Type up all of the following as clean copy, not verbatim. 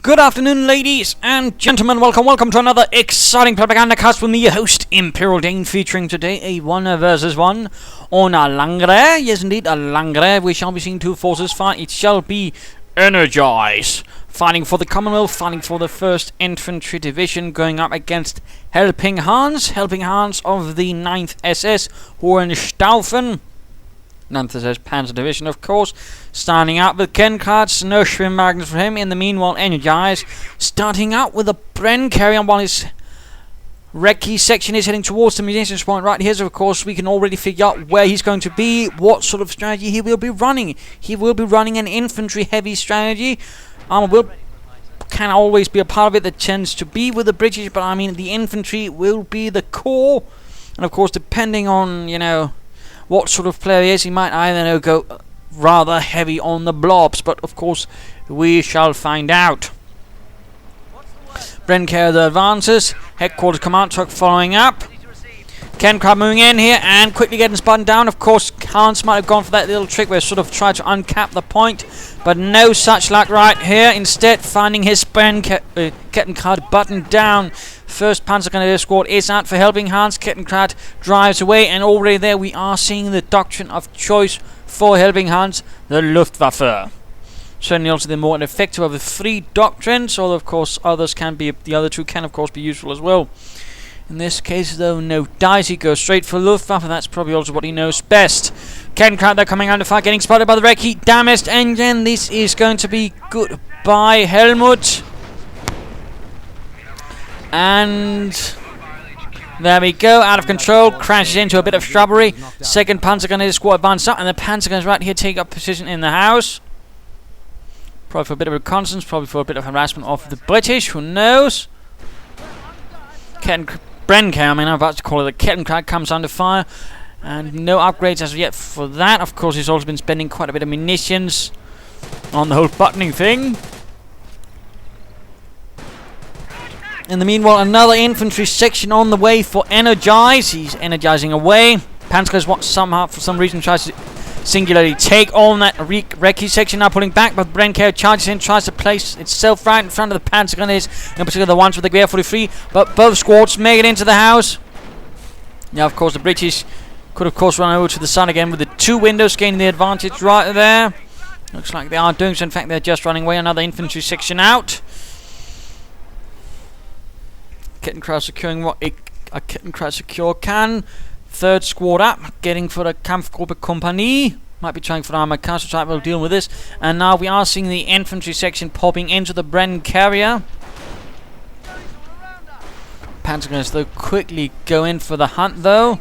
Good afternoon, ladies and gentlemen. Welcome to another exciting Propagandacast with me, your host, Imperial Dane, featuring today a 1 versus 1 on a Langres. Yes, indeed, a Langres. We shall be seeing two forces fight. It shall be Energiser, fighting for the Commonwealth, fighting for the 1st Infantry Division, going up against HelpingHans of the 9th SS, Hohenstaufen. 9th SS Panzer Division, of course, starting out with Kenkratz, no Schwimm Magnus for him. In the meanwhile, Energiser starting out with a Bren carrier while his recce section is heading towards the munitions point right here. So, of course, we can already figure out where he's going to be, what sort of strategy he will be running. He will be running an infantry-heavy strategy. Can always be a part of it that tends to be with the British, but I mean, the infantry will be the core. And, of course, depending on, what sort of player he is, he might either go rather heavy on the blobs, but of course we shall find out. Bren carrier the advances, headquarters command truck following up. Kenkratz moving in here and quickly getting spun down. Of course, Hans might have gone for that little trick where sort of tried to uncap the point, but no such luck right here. Instead, finding his Kenkratz buttoned down. 1st Panzer Grenadier Squad is out for HelpingHans. Kenkratz drives away, and already there we are seeing the doctrine of choice for HelpingHans, the Luftwaffe. Certainly also the more effective of the 3 doctrines, although of course the other two can of course be useful as well. In this case though, no dice, he goes straight for Luftwaffe. That's probably also what he knows best. Kenkratz, they're coming under fire, getting spotted by the recce, damaged engine. This is going to be goodbye, Helmut. And there we go, out of control, crashes into a bit of shrubbery. 2nd Panzer Grenadier Squad advance up, and the Panzer Gunners right here take up position in the house. Probably for a bit of reconnaissance, probably for a bit of harassment of the British, who knows. I'm about to call it. The Kenkratz comes under fire, and no upgrades as of yet for that. Of course, he's also been spending quite a bit of munitions on the whole buttoning thing. In the meanwhile, another infantry section on the way for Energiser. He's energizing away. Panzer somehow, for some reason, tries to singularly take on that recce section, now pulling back, but Bren carrier charges in, tries to place itself right in front of the Panzer Gunners, in particular the ones with the Gewehr 43, but both squads make it into the house. Now, of course, the British could, of course, run over to the sun again with the 2 windows, gaining the advantage right there. Looks like they are doing so. In fact, they're just running away. Another infantry section out. Kenkratz securing what a Kenkratz secure can. 3rd squad up, getting for the Kampfgruppe Kompanie. Might be trying for the armored car, so we'll deal with this. And now we are seeing the infantry section popping into the Bren carrier. Panzer Gunners though quickly go in for the hunt though.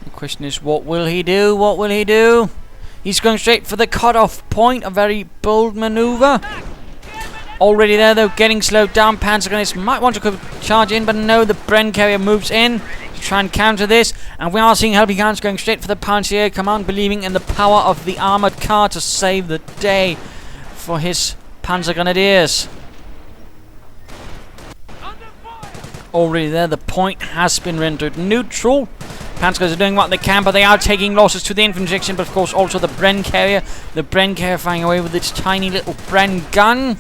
The question is, what will he do? What will he do? He's going straight for the cut-off point. A very bold maneuver. Already there though, getting slowed down. Panzer Gunners might want to charge in, but no, the Bren carrier moves in to try and counter this. And we are seeing HelpingHans going straight for the Panzer command, believing in the power of the armored car to save the day for his Panzer Grenadiers. Already there, the point has been rendered neutral. Panzer Gunners are doing what they can, but they are taking losses to the infantry section, but of course also the Bren carrier. The Bren carrier firing away with its tiny little Bren gun.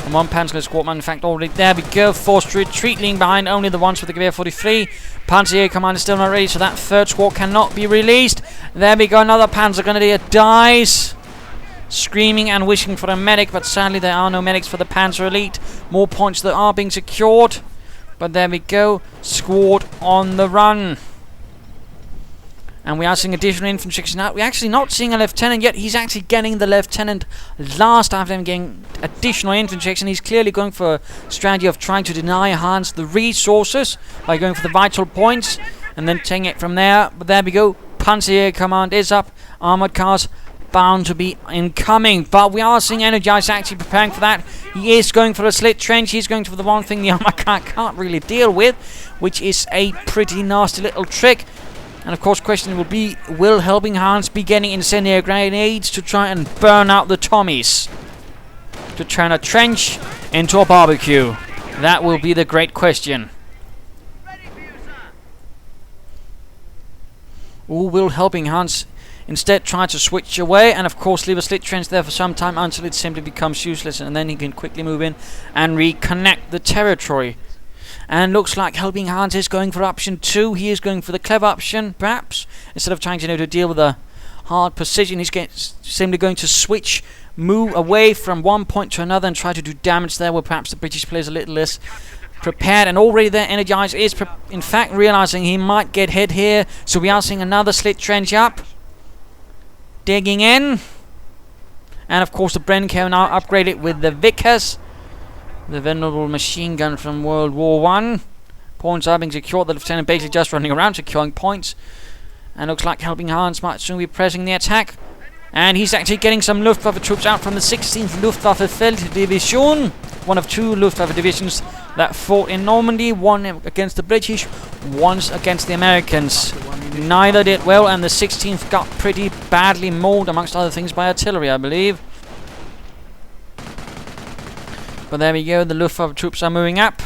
And 1 Panzer squad, in fact, already there we go. Forced to retreat, leaving behind only the ones with the Gewehr 43. Panzer command is still not ready, so that 3rd squad cannot be released. There we go, another Panzer Grenadier dies, screaming and wishing for a medic, but sadly there are no medics for the Panzer Elite. More points that are being secured, but there we go, squad on the run. And we are seeing additional infantry section out. We're actually not seeing a lieutenant yet. He's actually getting the lieutenant last after him getting additional infantry section. He's clearly going for a strategy of trying to deny Hans the resources by going for the vital points and then taking it from there. But there we go. Panzer command is up. Armored cars bound to be incoming. But we are seeing Energiser actually preparing for that. He is going for a slit trench. He's going for the one thing the armored car can't really deal with, which is a pretty nasty little trick. And of course, question will be, will HelpingHans be getting incendiary grenades to try and burn out the Tommies? To turn a trench into a barbecue? That will be the great question. Or will HelpingHans instead try to switch away and of course leave a slit trench there for some time until it simply becomes useless, and then he can quickly move in and reconnect the territory. And looks like HelpingHans is going for option 2. He is going for the clever option, perhaps. Instead of trying to deal with a hard position, he's simply going to switch, move away from one point to another and try to do damage there, where perhaps the British players a little less prepared. And already there, Energiser is in fact realizing he might get hit here. So we are seeing another slit trench up, digging in. And of course the Bren carrier now upgraded with the Vickers, the venerable machine gun from World War I. Points are being secured. The lieutenant basically just running around securing points. And looks like HelpingHans might soon be pressing the attack. And he's actually getting some Luftwaffe troops out from the 16th Luftwaffe Felddivision. One of 2 Luftwaffe divisions that fought in Normandy. One against the British, once against the Americans. Neither did well, and the 16th got pretty badly mauled, amongst other things, by artillery, I believe. But there we go, the Luftwaffe troops are moving up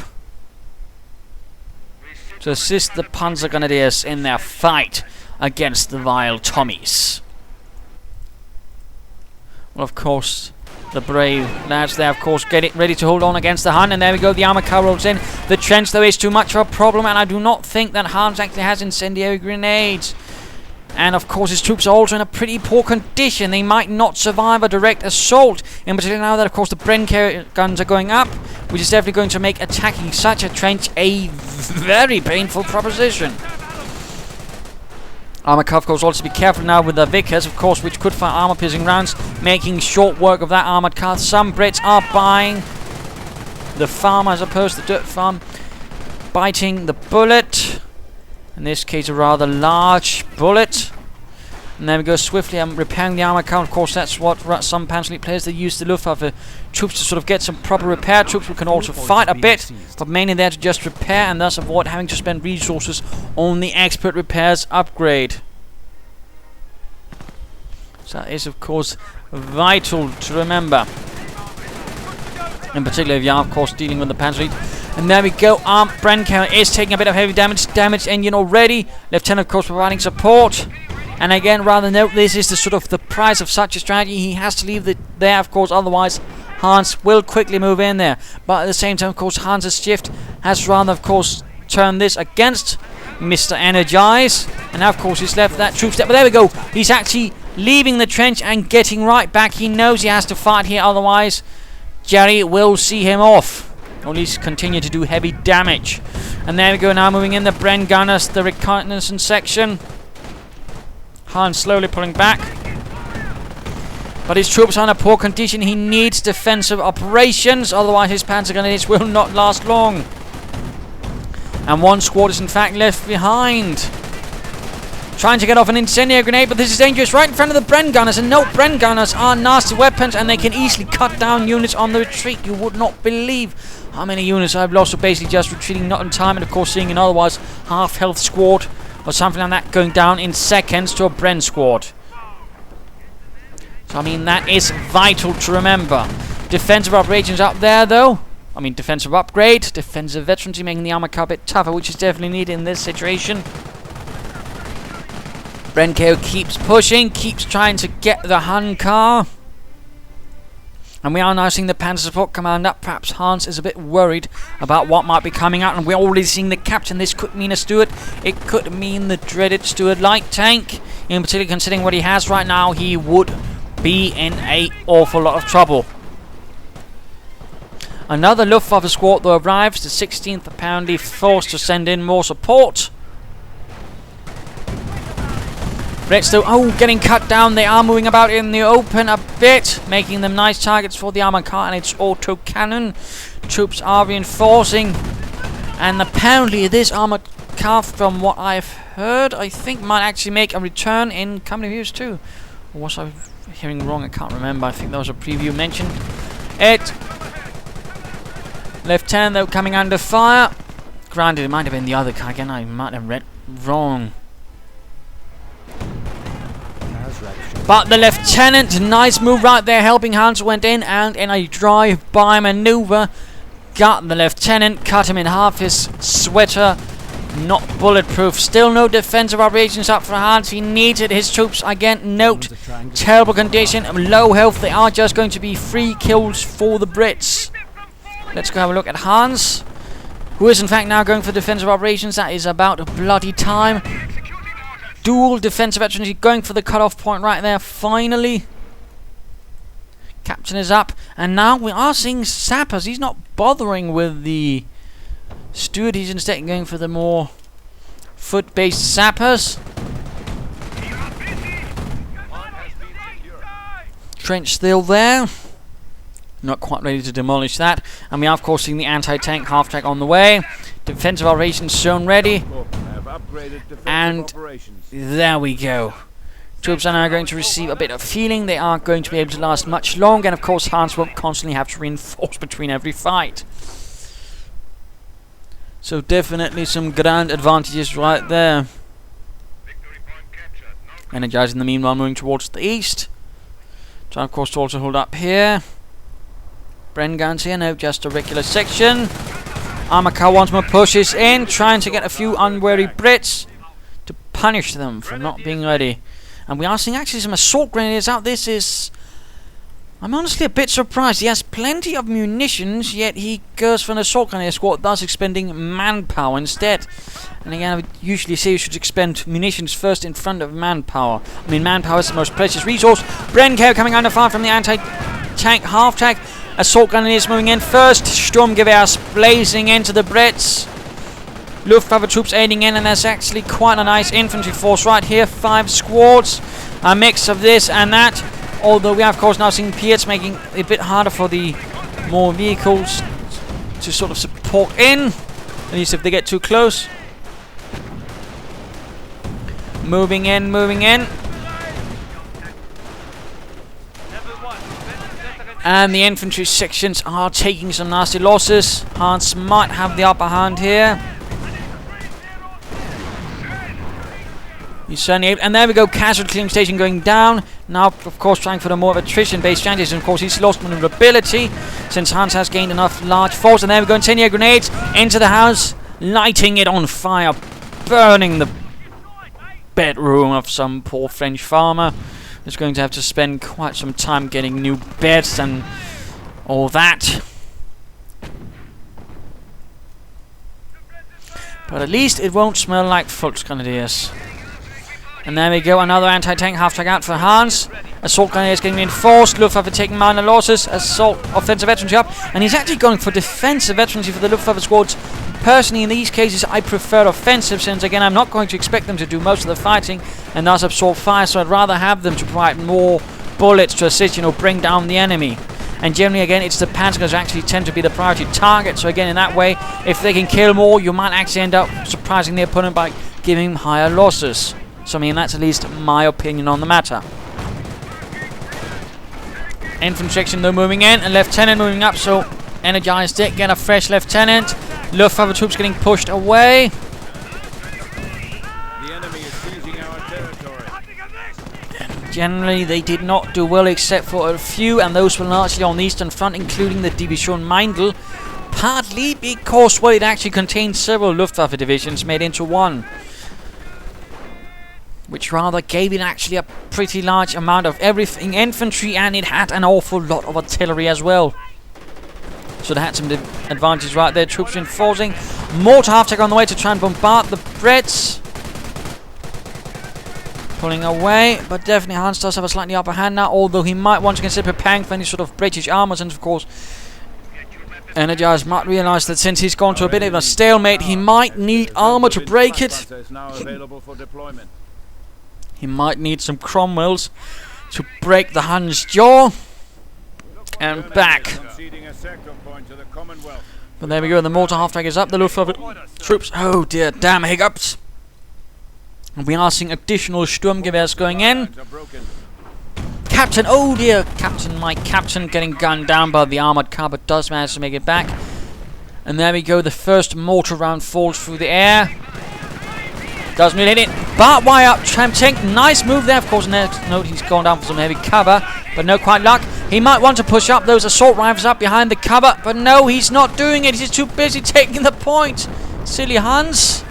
to assist the Panzer Grenadiers in their fight against the vile Tommies. Well, of course, the brave lads there, of course, get it ready to hold on against the Hun. And there we go, the armor car rolls in. The trench, though, is too much of a problem, and I do not think that Hans actually has incendiary grenades. And of course his troops are also in a pretty poor condition. They might not survive a direct assault. In particular now that of course the Bren carrier guns are going up, which is definitely going to make attacking such a trench a very painful proposition. Armor car, of course, also be careful now with the Vickers, of course, which could fire armor-piercing rounds, making short work of that armored car. Some Brits are buying the farm, as opposed to the dirt farm, biting the bullet. In this case, a rather large bullet. And there we go, swiftly repairing the armor car. Of course, that's what some Panzer players, they use the Luftwaffe troops to sort of get some proper repair troops who can also fight a bit, but mainly there to just repair and thus avoid having to spend resources on the expert repairs upgrade. So that is, of course, vital to remember. In particular, if you are, of course, dealing with the Panzer. And there we go, armed Bren carrier is taking a bit of heavy damage. Damaged engine already. Lieutenant, of course, providing support. And again, rather note, this is the sort of the price of such a strategy. He has to leave there, of course, otherwise Hans will quickly move in there. But at the same time, of course, Hans' shift has rather, of course, turned this against Mr. Energize. And now, of course, he's left that troop step. But there we go. He's actually leaving the trench and getting right back. He knows he has to fight here, otherwise Jerry will see him off. Or at least continue to do heavy damage. And there we go, now moving in the Bren gunners, the reconnaissance section. Hans slowly pulling back. But his troops are in a poor condition. He needs defensive operations, otherwise his Panzer Grenadiers will not last long. And one squad is in fact left behind, trying to get off an incendiary grenade, but this is dangerous right in front of the Bren gunners. And no, Bren gunners are nasty weapons, and they can easily cut down units on the retreat. You would not believe how many units I've lost, so basically just retreating not in time, and of course seeing an otherwise half-health squad or something like that going down in seconds to a Bren squad. So I mean, that is vital to remember. Defensive operations up there though. I mean, defensive upgrade, defensive veterancy, making the armor car a bit tougher, which is definitely needed in this situation. Bren carrier keeps pushing, keeps trying to get the Hun car. And we are now seeing the Panzer Support Command up. Perhaps Hans is a bit worried about what might be coming out. And we're already seeing the captain. This could mean a Stuart. It could mean the dreaded Stuart light tank. In particular, considering what he has right now, he would be in an awful lot of trouble. Another Luftwaffe squad though arrives. The 16th apparently forced to send in more support. Brits though, getting cut down. They are moving about in the open a bit, making them nice targets for the armor car and its auto cannon. Troops are reinforcing, and apparently this armor car, from what I've heard, I think might actually make a return in coming years too. Or was I hearing wrong? I can't remember. I think there was a preview mentioned it. Lieutenant though coming under fire. Granted, it might have been the other car again. I might have read wrong. But the lieutenant, nice move right there. HelpingHans went in and in a drive-by maneuver got the lieutenant, cut him in half. His sweater not bulletproof. Still no defensive operations up for Hans. He needs it. His troops, again, note, terrible condition, low health. They are just going to be free kills for the Brits. Let's go have a look at Hans, who is in fact now going for defensive operations. That is about bloody time. Dual defensive veterans going for the cutoff point right there, finally. Captain is up, and now we are seeing sappers. He's not bothering with the steward, he's instead going for the more foot-based sappers. Trench still there. Not quite ready to demolish that. And we are, of course, seeing the anti-tank half-track on the way. Defensive operations shown ready. And there we go. Troops are now going to receive a bit of healing. They aren't going to be able to last much longer. And, of course, Hans will constantly have to reinforce between every fight. So definitely some grand advantages right there. Energizing the meanwhile moving towards the east. Try of course to also hold up here. Bren guns here, no, just a regular section. Armor car once more pushes in, trying to get a few unwary Brits to punish them for not being ready. And we are seeing actually some assault grenades out. This is... I'm honestly a bit surprised. He has plenty of munitions, yet he goes for an assault grenade squad, thus expending manpower instead. And again, I would usually say you should expend munitions first in front of manpower. I mean, manpower is the most precious resource. Brenko coming under fire from the anti-tank half-track. Assault grenades moving in first. Sturmgewehrs blazing into the Brits. Luftwaffe troops aiding in, and there's actually quite a nice infantry force right here. 5 squads. A mix of this and that. Although we are, of course, now seeing Piets making it a bit harder for the more vehicles to sort of support in. At least if they get too close. Moving in, moving in. And the infantry sections are taking some nasty losses. Hans might have the upper hand here. He's certainly able, and there we go, casualty killing station going down. Now, of course, trying for the more attrition-based strategies. And of course, he's lost maneuverability since Hans has gained enough large force. And there we go, incendiary grenades into the house, lighting it on fire, burning the bedroom of some poor French farmer. Is going to have to spend quite some time getting new beds and all that. But at least it won't smell like Volksgrenadiers. And there we go, another anti-tank half-track out for Hans. Assault grenades getting reinforced. Luftwaffe taking minor losses. Assault offensive veterancy up. And he's actually going for defensive veterancy for the Luftwaffe squads. Personally, in these cases, I prefer offensive, since again, I'm not going to expect them to do most of the fighting and thus absorb fire, so I'd rather have them to provide more bullets to assist, bring down the enemy. And generally, again, it's the Panzers who actually tend to be the priority target, so again, in that way, if they can kill more, you might actually end up surprising the opponent by giving him higher losses. So, I mean, that's at least my opinion on the matter. Infantry section, though, moving in, and Lieutenant moving up, so energized it, get a fresh Lieutenant. Luftwaffe troops getting pushed away. The enemy is seizing our territory. Generally, they did not do well except for a few, and those were largely on the eastern front, including the Division Meindl. Partly because, well, it actually contained several Luftwaffe divisions made into one. Which rather gave it actually a pretty large amount of everything infantry, and it had an awful lot of artillery as well. So they had some advantages right there. Troops reinforcing. Mortar half-track on the way to try and bombard the Brits. Pulling away, but definitely Hans does have a slightly upper hand now, although he might want to consider preparing for any sort of British armors, and of course Energizer might realize that since he's gone to a bit of a stalemate, he might need armor to break it. He might need some Cromwells to break the Hun's jaw. And back. But there we go, the mortar half-track is up, the Luftwaffe troops, oh dear, damn hiccups. And we are seeing additional Sturmgewehrs going in. Captain, oh dear, my captain getting gunned down by the armoured car, but does manage to make it back. And there we go, the first mortar round falls through the air. Doesn't really hit it. Barbed wire up, tramp tank, nice move there. Of course, note he's gone down for some heavy cover, but no quite luck. He might want to push up those assault rifles up behind the cover, but no, he's not doing it. He's just too busy taking the point. Silly Hans.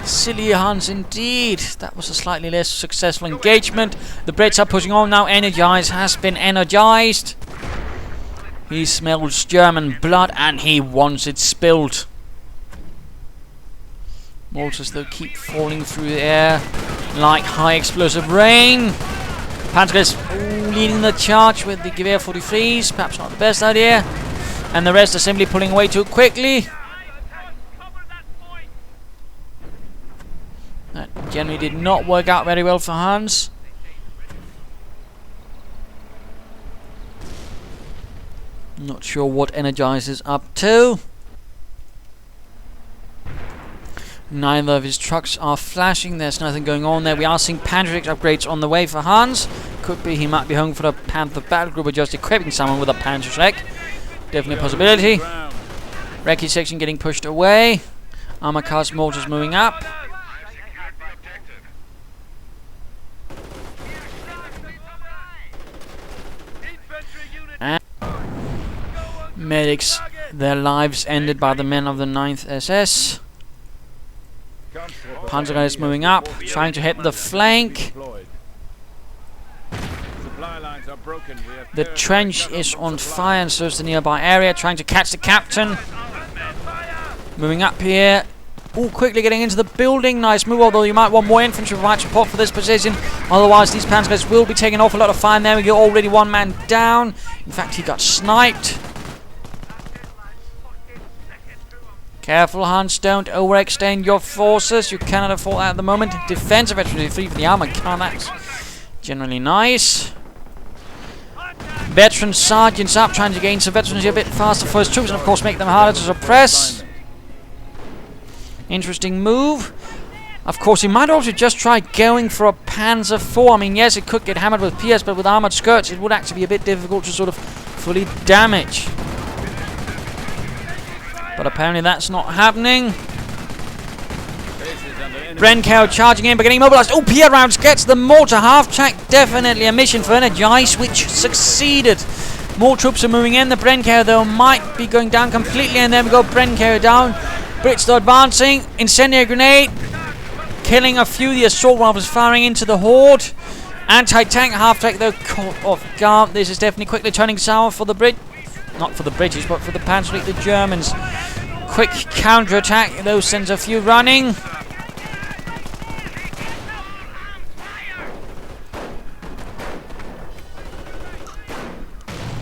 Silly Hans indeed. That was a slightly less successful engagement. The Brits are pushing on now. Energize has been energized. He smells German blood and he wants it spilled. Mortars though keep falling through the air like high explosive rain. Panzer leading the charge with the Gewehr 43s. Perhaps not the best idea. And the rest are simply pulling away too quickly. That generally did not work out very well for Hans. Not sure what Energizer's up to. Neither of his trucks are flashing. There's nothing going on there. We are seeing Panzer upgrades on the way for Hans. Could be he might be home for the Panther battle group or just equipping someone with a Panzer. Definitely a possibility. Recce section getting pushed away. Armor cars, mortars moving up. And medics, their lives ended by the men of the 9th SS. Panzer is moving up, trying to hit the flank. The trench is on fire and so is the nearby area, trying to catch the captain. Moving up here. Ooh, quickly getting into the building. Nice move, although you might want more infantry to provide support for this position. Otherwise, these Panzers will be taking an awful lot of fire. There we go, already one man down. In fact, he got sniped. Careful, Hans, don't overextend your forces. You cannot afford that at the moment. Defensive infantry 3 for the armor car. That's generally nice. Veteran sergeants up, trying to gain some veterancy a bit faster for his troops, and of course make them harder to suppress. Interesting move. Of course, he might also just try going for a Panzer IV. I mean, yes, it could get hammered with PS, but with armored skirts, it would actually be a bit difficult to sort of fully damage. But apparently that's not happening. Brenkow charging in, but getting mobilized. Oh, Pierre rounds gets the mortar half-track. Definitely a mission for Energize, which succeeded. More troops are moving in. The Brenkow, though, might be going down completely. And then we go Brenkow down. Brits still advancing. Incendiary grenade. Killing a few. The assault rifles firing into the horde. Anti-tank half-track, though, caught off guard. This is definitely quickly turning sour for the Brit. Not for the British, but for the Panzer, the Germans. Quick counter-attack. Those sends a few running.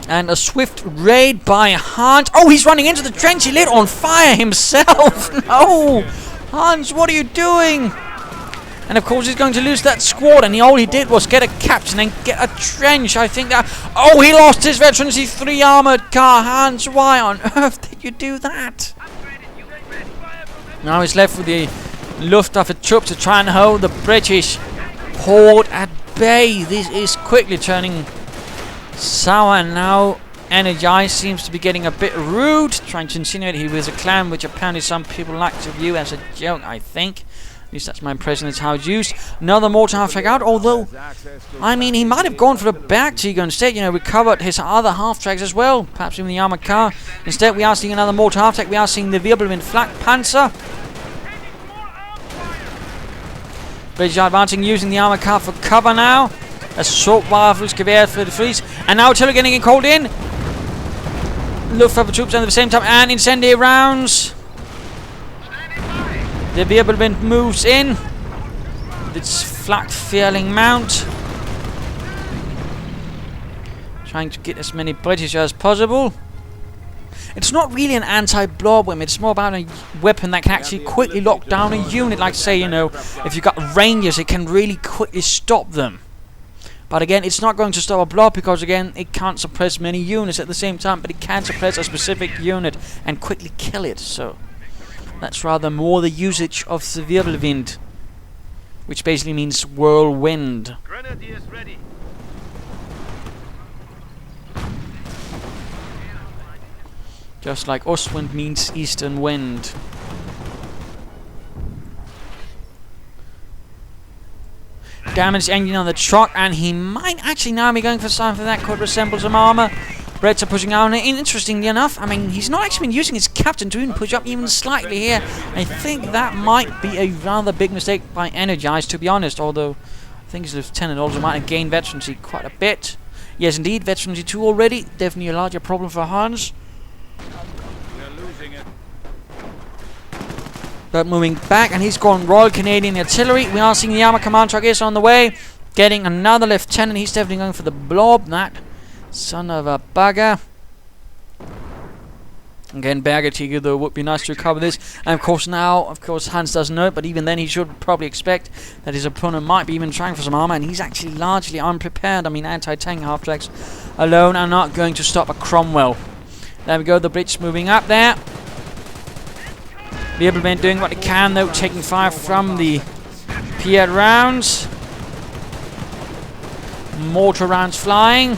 And a swift raid by Hans. Oh, he's running into the trench. He lit on fire himself. No! Hans, what are you doing? And of course he's going to lose that squad. And all he did was get a captain and get a trench. I think that... Oh, he lost his veterancy 3 armoured car. Hans, why on earth did you do that? Now he's left with the Luftwaffe troops to try and hold the British horde at bay. This is quickly turning sour, and now Energize seems to be getting a bit rude, trying to insinuate he was a clan, which apparently some people like to view as a joke, I think. At least that's my impression, that's how it's used. Another mortar half-track out, although, I mean, he might have gone for the Bergtiger instead, you know, recovered his other half-tracks as well, perhaps even the armored car. Instead, we are seeing another mortar half-track, we are seeing the Wirbelwind Flak Panzer. British are advancing using the armored car for cover now. Assault rifles, Gewehr 33s, and now artillery getting called in. Luftwaffe troops at the same time, and incendiary rounds. The Wirbelwind moves in. Its flak failing mount. Trying to get as many British as possible. It's not really an anti-blob weapon, it's more about a weapon that can actually quickly lock down a unit. Like, say, you know, if you've got Rangers, it can really quickly stop them. But again, it's not going to stop a blob because, again, it can't suppress many units at the same time, but it can suppress a specific unit and quickly kill it. So that's rather more the usage of the Wirbelwind, which basically means whirlwind. Grenadiers ready. Just like Ostwind means eastern wind. Damaged engine on the truck, and he might actually now be going for something that could resemble some armor. Brits are pushing out, and interestingly enough, I mean, he's not actually been using his captain to even push up even slightly here. I think that might be a rather big mistake by Energizer, to be honest, although I think his lieutenant also might have gained veterancy quite a bit. Yes, indeed, veterancy 2 already. Definitely a larger problem for Hans. We're losing it. But moving back, and he's gone Royal Canadian Artillery. We are seeing the armor command truck is on the way. Getting another lieutenant. He's definitely going for the blob. That son of a bugger. Again, Berger Tiger, though, would be nice to recover this. And of course now, Hans doesn't know it, but even then he should probably expect that his opponent might be even trying for some armor, and he's actually largely unprepared. I mean, anti-tank half-tracks alone are not going to stop a Cromwell. There we go, the Brits moving up there. The Implement doing what they can, though, taking fire from the Piet rounds. Mortar rounds flying.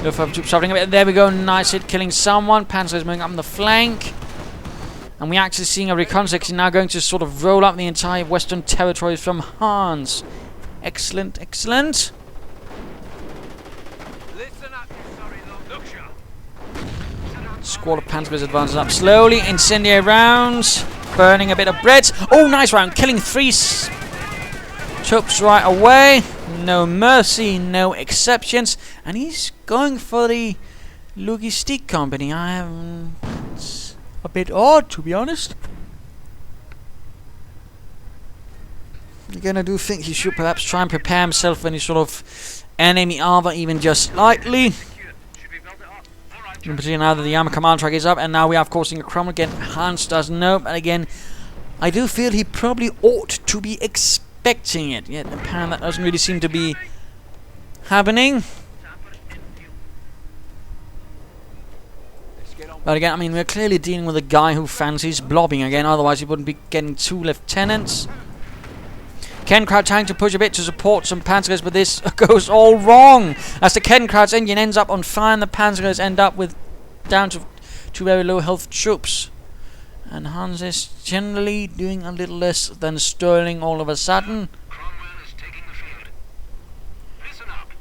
Suffering a bit. There we go. Nice hit, killing someone. Panzer is moving up on the flank. And we're actually seeing a reconnaissance now going to sort of roll up the entire Western territories from Hans. Excellent, excellent. Listen up, you sorry little look sharp. Squad of Panzers advances up slowly. Incendiary rounds. Burning a bit of bread. Oh, nice round. Killing 3 troops right away. No mercy, no exceptions. And he's going for the logistic company. It's a bit odd, to be honest. Again, I do think he should perhaps try and prepare himself for any sort of enemy armor, even just slightly. In particular, now that the armor command track is up, and now we are, of course, seeing a Cromwell again. Hans doesn't know, but again, I do feel he probably ought to be expecting it. Yet, apparently, that doesn't really seem to be happening. But again, I mean, we're clearly dealing with a guy who fancies blobbing again, otherwise he wouldn't be getting 2 lieutenants. Kenkraut trying to push a bit to support some Panzers, but this goes all wrong. As the Kenkraut's engine ends up on fire, and the Panzers end up with down to 2 very low health troops. And Hans is generally doing a little less than sterling all of a sudden. Cromwell is taking the field. Listen up.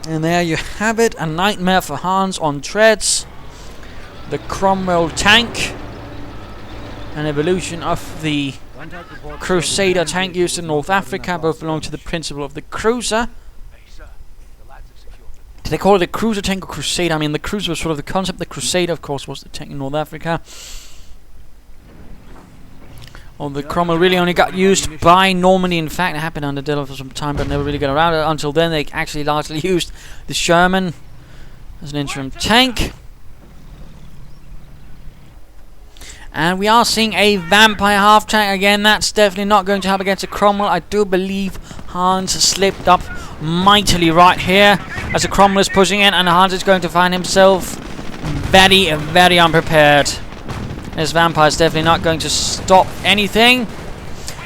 And there you have it, a nightmare for Hans on treads. The Cromwell tank, an evolution of the Crusader tank used in North Africa. Both belong to the principle of the cruiser. Did they call it a cruiser tank or Crusader? I mean, the cruiser was sort of the concept. The Crusader, of course, was the tank in North Africa. Well, the Cromwell really only got used by Normandy. In fact, it happened under Diller for some time, but never really got around it. Until then, they actually largely used the Sherman as an interim tank. And we are seeing a vampire half-tank again. That's definitely not going to help against a Cromwell. I do believe Hans slipped up mightily right here as the Cromwell is pushing in, and Hans is going to find himself very, very unprepared. This vampire is definitely not going to stop anything.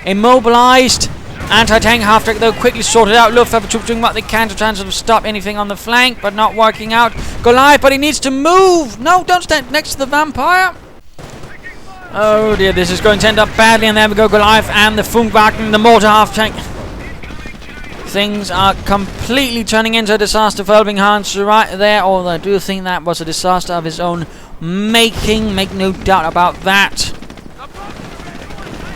Immobilized. Anti-tank half-tank, though, quickly sorted out. Luftwaffe troops doing what they can to try and sort of stop anything on the flank, but not working out. Goliath, but he needs to move. No, don't stand next to the vampire. Oh dear, this is going to end up badly, and there we go, Goliath and the Funkwagen, the mortar half-tank. Things are completely turning into a disaster for HelpingHans right there, although I do think that was a disaster of his own making, make no doubt about that.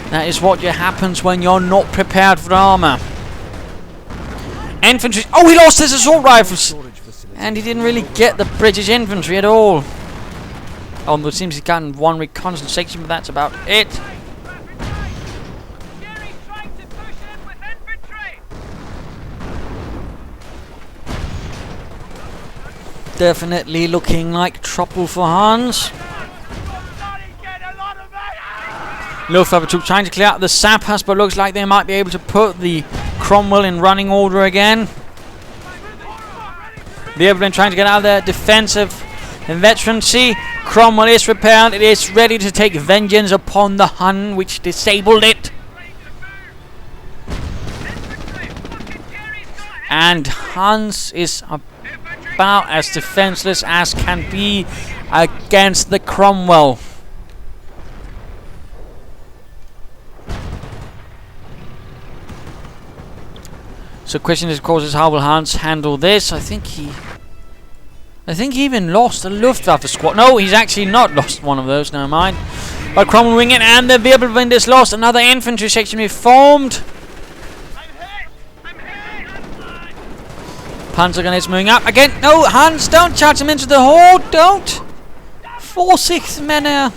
That is what happens when you're not prepared for armor. Infantry, oh, he lost his assault rifles! And he didn't really get the British infantry at all. Although it seems he's gotten 1 reconnaissance section, but that's about it. Definitely looking like trouble for Hans. Luftwaffe troops trying to clear out the sappers, but looks like they might be able to put the Cromwell in running order again. The Evelyn trying to get out of their defensive veterancy. Cromwell is repaired. It is ready to take vengeance upon the Hun, which disabled it. And Hans is about as defenseless as can be against the Cromwell. So the question is, of course, is how will Hans handle this? I think he even lost a Luftwaffe squad. No, he's actually not lost one of those. Never mind. But Cromwell wing it, and the Wirbelwind is lost. Another infantry section reformed. Panzer gun is moving up again. No, Hans, don't charge him into the horde. Don't. 4/6 men here.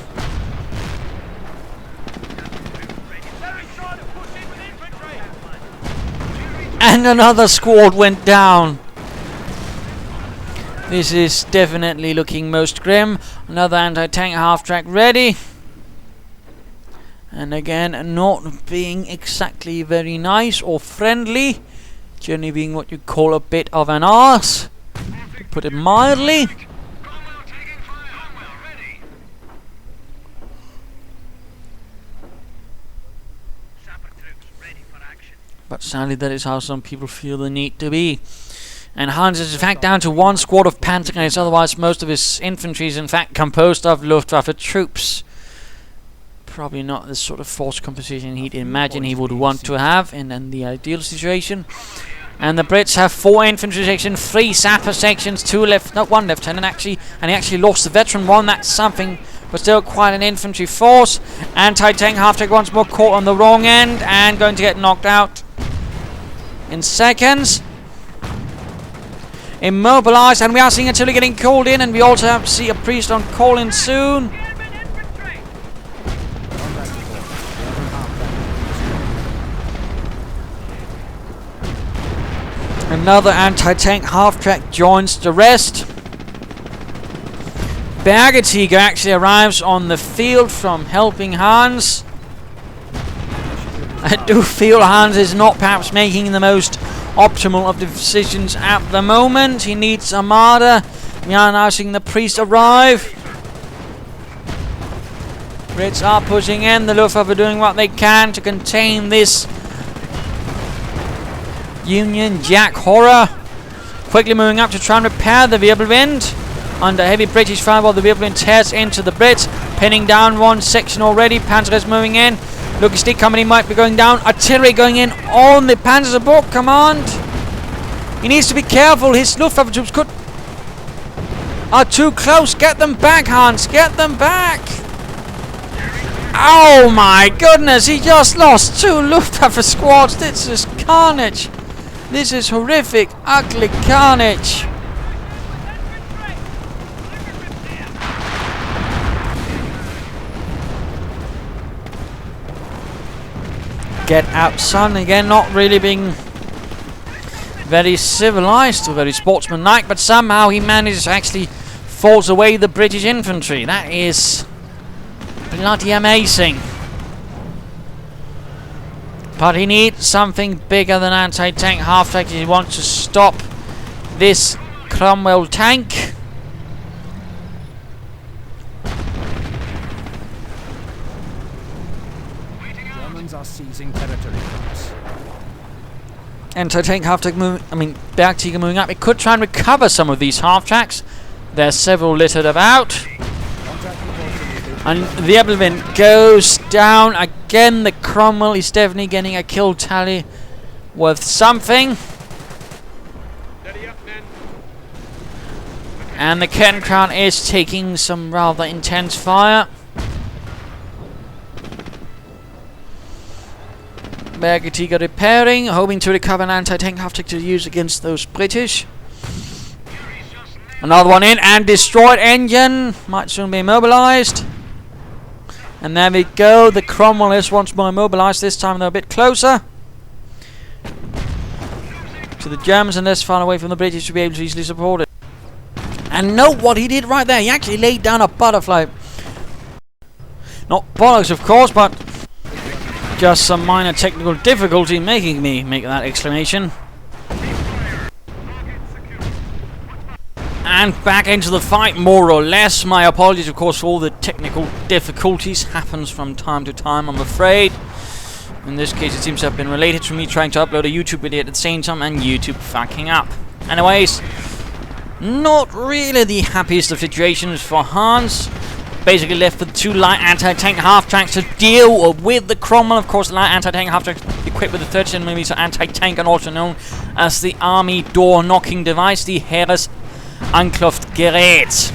And another squad went down. This is definitely looking most grim. Another anti-tank half-track ready. And again, not being exactly very nice or friendly. Generally being what you call a bit of an arse, to put it mildly. But sadly, that is how some people feel the need to be. And Hans is in fact down to one squad of Panzer gunners. Otherwise, most of his infantry is in fact composed of Luftwaffe troops. Probably not the sort of force composition he'd imagine he would want to have in the ideal situation. And the Brits have 4 infantry sections, 3 sapper sections, 2 one lieutenant actually, and he actually lost the veteran one. That's something, but still quite an infantry force. Anti-tank half-track once more caught on the wrong end and going to get knocked out in seconds. Immobilized, and we are seeing artillery getting called in, and we also have to see a priest on call in soon. Another anti-tank half-track joins the rest. Bergetiger actually arrives on the field from HelpingHans. I do feel Hans is not perhaps making the most optimal of the decisions at the moment. He needs Armada. We are now seeing the priest arrive. Brits are pushing in. The Luftwaffe are doing what they can to contain this Union Jack horror. Quickly moving up to try and repair the Wirbelwind. Under heavy British fire while the Wirbelwind tears into the Brits. Pinning down one section already. Panzer is moving in. Logistic company might be going down. Artillery going in on the Panzer support command. He needs to be careful. His Luftwaffe troops are too close. Get them back, Hans. Get them back. Oh my goodness. He just lost 2 Luftwaffe squads. This is carnage. This is horrific, ugly carnage. Get out, son. Again, not really being very civilized or very sportsmanlike, but somehow he manages to actually force away the British infantry. That is bloody amazing. But he needs something bigger than anti-tank half-track. He wants to stop this Cromwell tank. Germans are seizing territory. Anti-tank half-track moving, Bergtiger moving up. It could try and recover some of these half-tracks. There's several littered about. And the Wirbelwind goes down again. The Cromwell is definitely getting a kill tally worth something. And the Kettenkran is taking some rather intense fire. Bergetiger repairing, hoping to recover an anti-tank half-track to use against those British. Another one in, and destroyed engine. Might soon be immobilized. And there we go. The Cromwell is once more immobilized. This time they're a bit closer to the Germans and less far away from the British to be able to easily support it. And note what he did right there. He actually laid down a butterfly. Not bollocks, of course, but just some minor technical difficulty making me make that exclamation. And back into the fight, more or less. My apologies, of course, for all the technical difficulties. Happens from time to time, I'm afraid. In this case, it seems to have been related to me trying to upload a YouTube video at the same time and YouTube fucking up. Anyways, not really the happiest of situations for Hans. basically left with 2 light anti-tank half-tracks to deal with the Cromwell. Of course, the light anti-tank half-tracks equipped with the 37mm anti-tank and also known as the army door-knocking device, the Heeres Anklufgerät.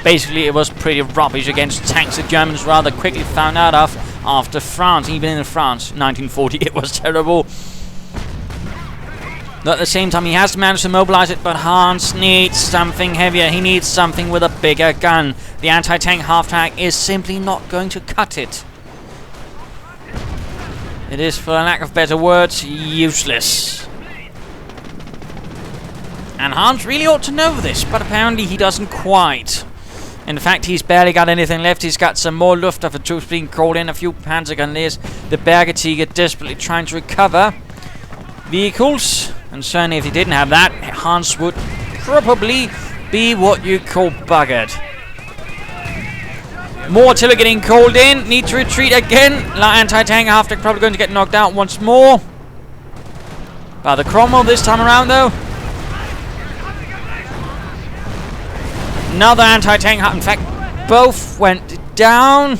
Basically, it was pretty rubbish against tanks the Germans rather quickly found out of after France. Even in France, 1940, it was terrible. But at the same time, he has managed to mobilize it, but Hans needs something heavier. He needs something with a bigger gun. The anti-tank half-track is simply not going to cut it. It is, for lack of better words, useless. And Hans really ought to know this, but apparently he doesn't quite. In fact, he's barely got anything left. He's got some more Luftwaffe troops being called in, a few Panzergrenadiers, the Bergetiger desperately trying to recover vehicles. And certainly if he didn't have that, Hans would probably be what you call buggered. More artillery getting called in. Need to retreat again. Light anti-tank after probably going to get knocked out once more. By the Cromwell this time around though. Another anti-tank. In fact, both went down.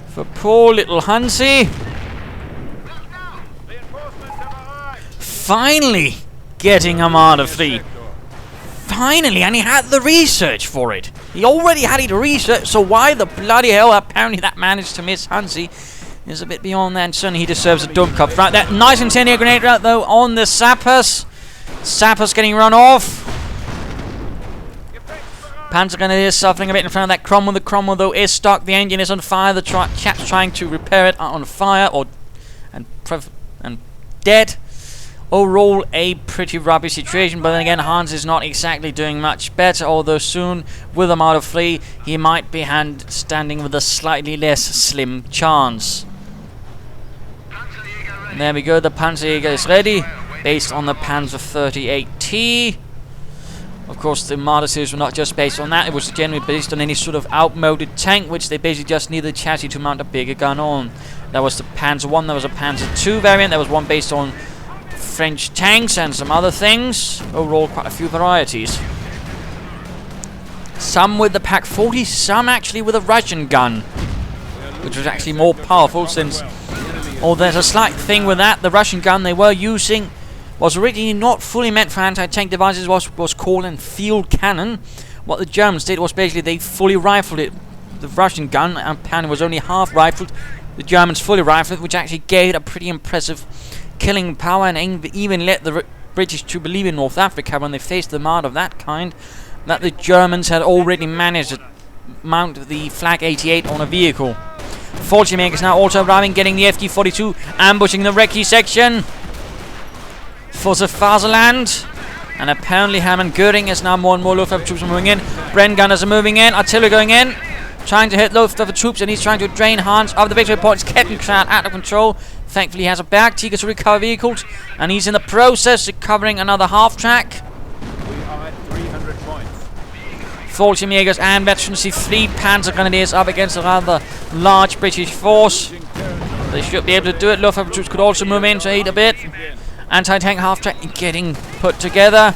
For poor little Hansi. Finally getting Armada Fleet. Finally, and he had the research for it. He already had it researched, so why the bloody hell apparently that managed to miss Hansi is a bit beyond that, and certainly he deserves a dump cup. Right, that nice incendiary grenade route though on the sappers. Sappers getting run off. Panzergrenadiers suffering a bit in front of that Cromwell. The Cromwell though is stuck. The engine is on fire. The chaps trying to repair it are on fire and dead. Overall, a pretty rubbish situation, but then again, Hans is not exactly doing much better, although soon, with Armada Fleet, he might be standing with a slightly less slim chance. And there we go, the Panzerjäger is ready, based on the Panzer 38T. Of course, the Armada series were not just based on that, it was generally based on any sort of outmoded tank, which they basically just needed a chassis to mount a bigger gun on. That was the Panzer 1, there was a Panzer 2 variant, there was one based on French tanks and some other things. Overall, quite a few varieties. Some with the Pak 40, some actually with a Russian gun, which was actually more powerful since... Oh, there's a slight thing with that. The Russian gun they were using was originally not fully meant for anti-tank devices, was called a field cannon. What the Germans did was basically they fully rifled it. The Russian gun apparently was only half rifled. The Germans fully rifled it, which actually gave it a pretty impressive killing power, and even let the British to believe in North Africa when they faced the demand of that kind, that the Germans had already managed to mount the Flak 88 on a vehicle. Fallschirmjäger now also arriving, getting the FG-42, ambushing the recce section for the Fatherland. And apparently Hermann Göring is now more and more Luftwaffe troops moving in. Bren gunners are moving in, artillery going in, trying to hit Luftwaffe troops, and he's trying to drain Hans of the victory point. It's Kettenkraut out of control. Thankfully, he has a Bergtiger to recover vehicles, and he's in the process of recovering another half-track. We are at 300 points. Fallschirmjägers and veterancy fleet Panzergrenadiers up against a rather large British force. They should be able to do it. Luftwaffe troops could also move in to aid a bit. Anti-tank half-track getting put together.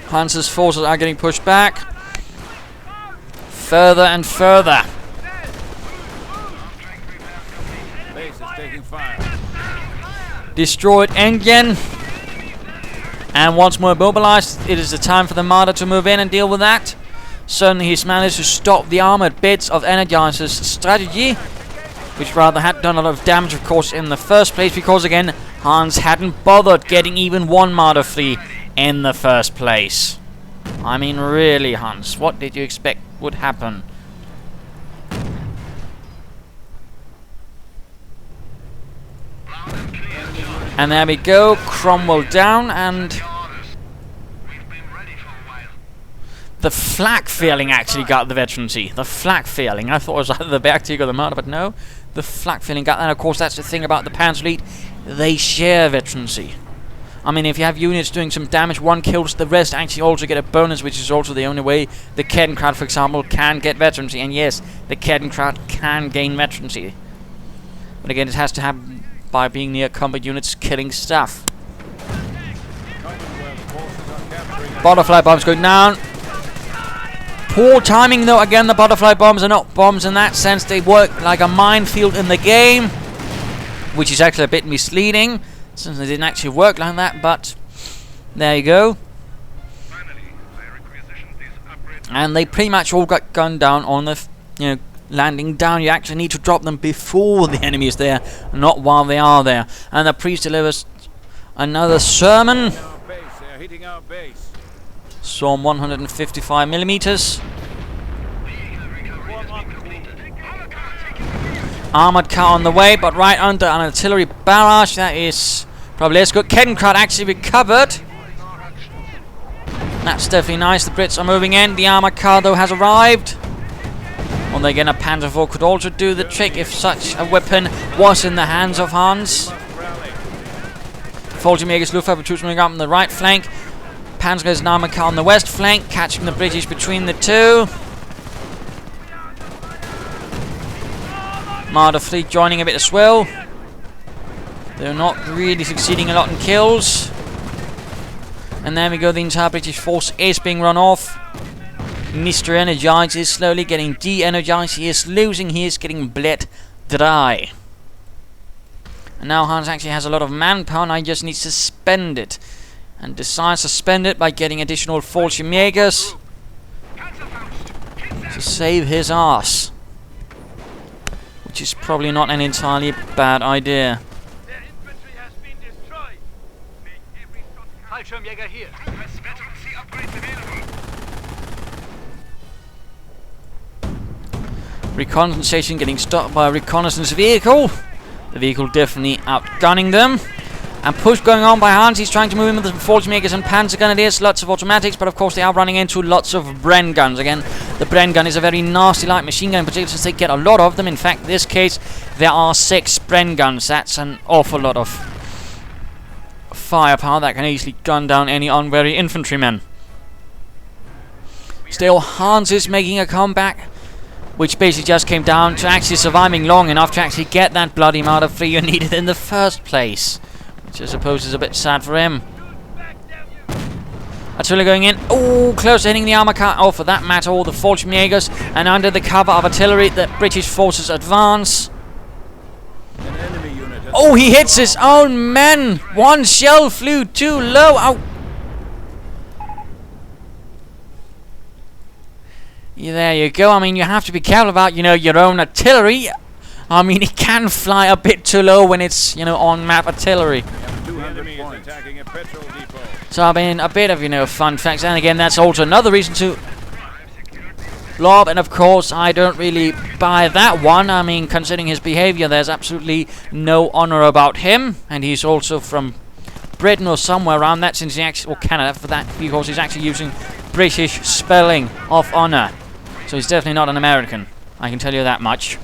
Hans's forces are getting pushed back further and further. Base is taking fire. Destroyed engine. And once more mobilized, it is the time for the Marder to move in and deal with that. Certainly he's managed to stop the armored bits of Energiser's strategy, which rather had done a lot of damage, of course, in the first place, because again, Hans hadn't bothered getting even one Marder fleet in the first place. I mean, really, Hans, what did you expect would happen? And there we go, Cromwell down, and the flak feeling actually got the veterancy. The flak feeling. I thought it was either the Bergtiger or the Marder, but no, the flak feeling got that. And of course, that's the thing about the Panzer Elite. They share veterancy. I mean, if you have units doing some damage, one kills, the rest actually also get a bonus, which is also the only way the Kettenkraut, for example, can get veterancy. And yes, the Kettenkraut can gain veterancy. But again, it has to happen by being near combat units killing stuff. Butterfly bombs going down. Poor timing though. Again, the butterfly bombs are not bombs in that sense. They work like a minefield in the game, which is actually a bit misleading since they didn't actually work like that, but there you go. And they pretty much all got gunned down on the landing down. You actually need to drop them before the enemy is there, not while they are there. And the priest delivers another sermon. They're hitting our base. Storm 155 millimeters. Armored car on the way, but right under an artillery barrage. That is probably as good. Kettenkrad actually recovered. That's definitely nice. The Brits are moving in. The armored car though has arrived. Well, again, a Panzer IV could also do the trick if such a weapon was in the hands of Hans. Fallschirmjäger's Luftwaffe troops moving up on the right flank. Panzer's armored car on the west flank, catching the British between the two. Marder fleet joining a bit as well. They're not really succeeding a lot in kills. And there we go, the entire British force is being run off. Mr. Energizer is slowly getting de-energized. He is losing, he is getting bled dry. And now Hans actually has a lot of manpower and he just needs to spend it. And decides to spend it by getting additional Fallschirmjägers to save his ass. Which is probably not an entirely bad idea. Their infantry has been destroyed. Make every Fallschirmjäger here. Veterancy upgrades available. Reconnaissance getting stopped by a reconnaissance vehicle. The vehicle definitely outgunning them. And push going on by Hans. He's trying to move in with the Fallschirmjägers and Panzer Grenadiers. Lots of automatics, but of course they are running into lots of Bren guns. Again, the Bren gun is a very nasty light machine gun, particularly since they get a lot of them. In fact, in this case, there are 6 Bren guns. That's an awful lot of firepower that can easily gun down any unwary infantryman. Still, Hans is making a comeback, which basically just came down to actually surviving long enough to actually get that bloody Marder free you needed in the first place. Which I suppose is a bit sad for him. Artillery going in. Oh, close to hitting the armor car. Oh, for that matter, all the Fallschirmjägers. And under the cover of artillery, the British forces advance. An enemy unit has Oh, he hits his own men. One shell flew too low. Oh. Yeah, there you go. I mean, you have to be careful about, your own artillery. I mean, it can fly a bit too low when it's, on-map artillery. 200 points attacking a petrol depot. So, I mean, a bit of, fun facts. And again, that's also another reason to blob. And of course, I don't really buy that one. I mean, considering his behavior, there's absolutely no honor about him. And he's also from Britain or somewhere around that, since he actually, or Canada for that, because he's actually using British spelling of honor. So he's definitely not an American. I can tell you that much.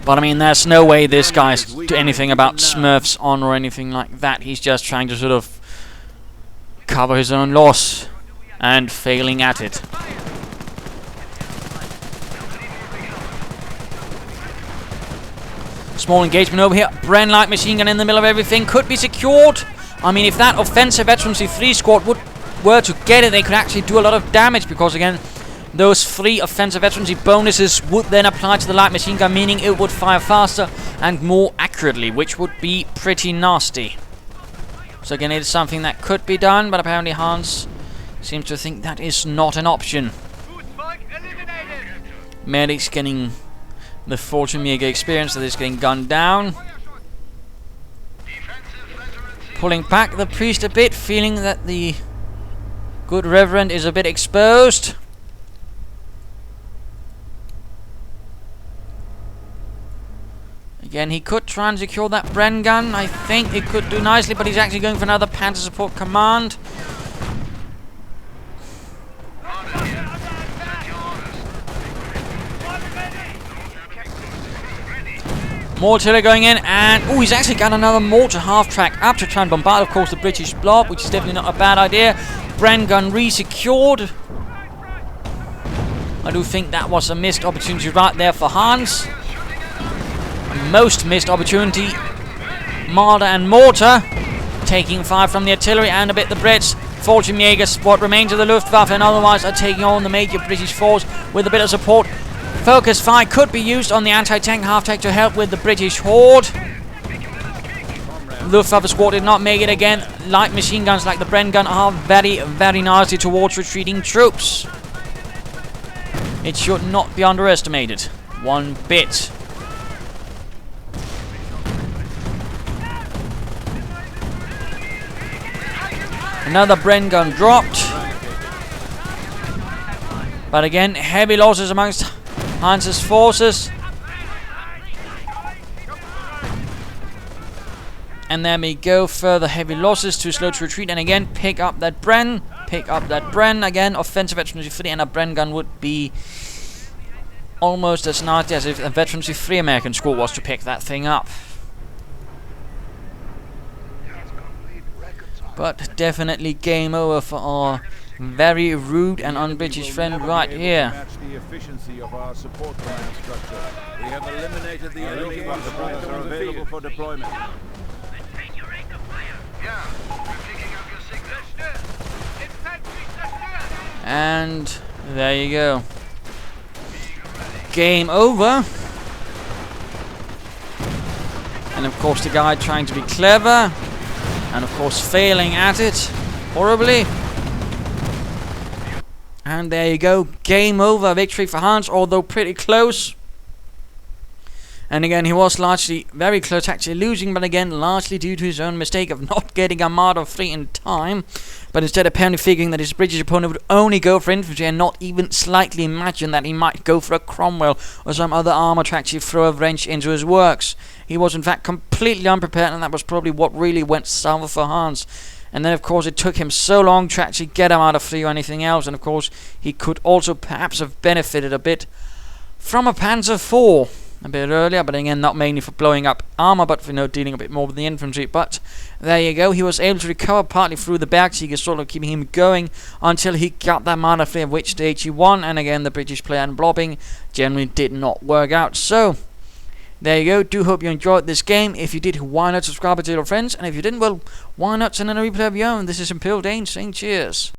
But I mean, there's no way this guy's do anything about Smurf's honor or anything like that. He's just trying to sort of cover his own loss and failing at it. Small engagement over here. Bren light machine gun in the middle of everything could be secured. I mean, if that offensive veterancy 3 squad were to get it, they could actually do a lot of damage, because again, those 3 offensive veterancy bonuses would then apply to the light machine gun, meaning it would fire faster and more accurately, which would be pretty nasty. So again, it is something that could be done, but apparently Hans seems to think that is not an option. Medics getting the Fallschirmjäger experience, that is getting gunned down. Pulling back the priest a bit, feeling that the good reverend is a bit exposed. Again, he could try and secure that Bren gun. I think it could do nicely, but he's actually going for another Panzer support command. More artillery going in, and oh, he's actually got another mortar half-track up to try and bombard, of course, the British blob, which is definitely not a bad idea. Bren gun re-secured. I do think that was a missed opportunity right there for Hans. Most missed opportunity. Marder and mortar taking fire from the artillery, and a bit the Brits Fallschirmjägers, what remains of the Luftwaffe, and otherwise are taking on the major British force with a bit of support. Focus fire could be used on the anti-tank half-tank to help with the British horde. Luftwaffe squad did not make it again. Light machine guns like the Bren gun are very, very nasty towards retreating troops. It should not be underestimated. One bit. Another Bren gun dropped. But again, heavy losses amongst Hans's forces. And there we go, further heavy losses, too slow to retreat, and again, pick up that Bren, again, offensive veterancy 3, and a Bren gun would be almost as nasty as if a veterancy 3 American squad was to pick that thing up. But definitely game over for our very rude and un-British friend right here. Match the efficiency of our support command structure. We have eliminated the enemy while supplies are available for deployment. Yeah, we're picking up your signal. And there you go. Game over. And of course the guy trying to be clever. And of course failing at it horribly. And there you go. Game over. Victory for Hans, although pretty close. And again, he was largely very close, actually losing, but again, largely due to his own mistake of not getting Armada 3 in time, but instead apparently figuring that his British opponent would only go for infantry and not even slightly imagine that he might go for a Cromwell or some other armour to actually throw a wrench into his works. He was in fact completely unprepared, and that was probably what really went sour for Hans. And then of course it took him so long to actually get Armada 3 or anything else, and of course he could also perhaps have benefited a bit from a Panzer IV. A bit earlier, but again, not mainly for blowing up armor, but for dealing a bit more with the infantry. But there you go, he was able to recover partly through the Bergsiege, sort of keeping him going until he got that Armada 3, of which stage he won. And again, the British player and blobbing generally did not work out. So there you go. Do hope you enjoyed this game. If you did, why not subscribe to your friends? And if you didn't, well, why not send in a replay of your own? This is Imperial Dane saying cheers.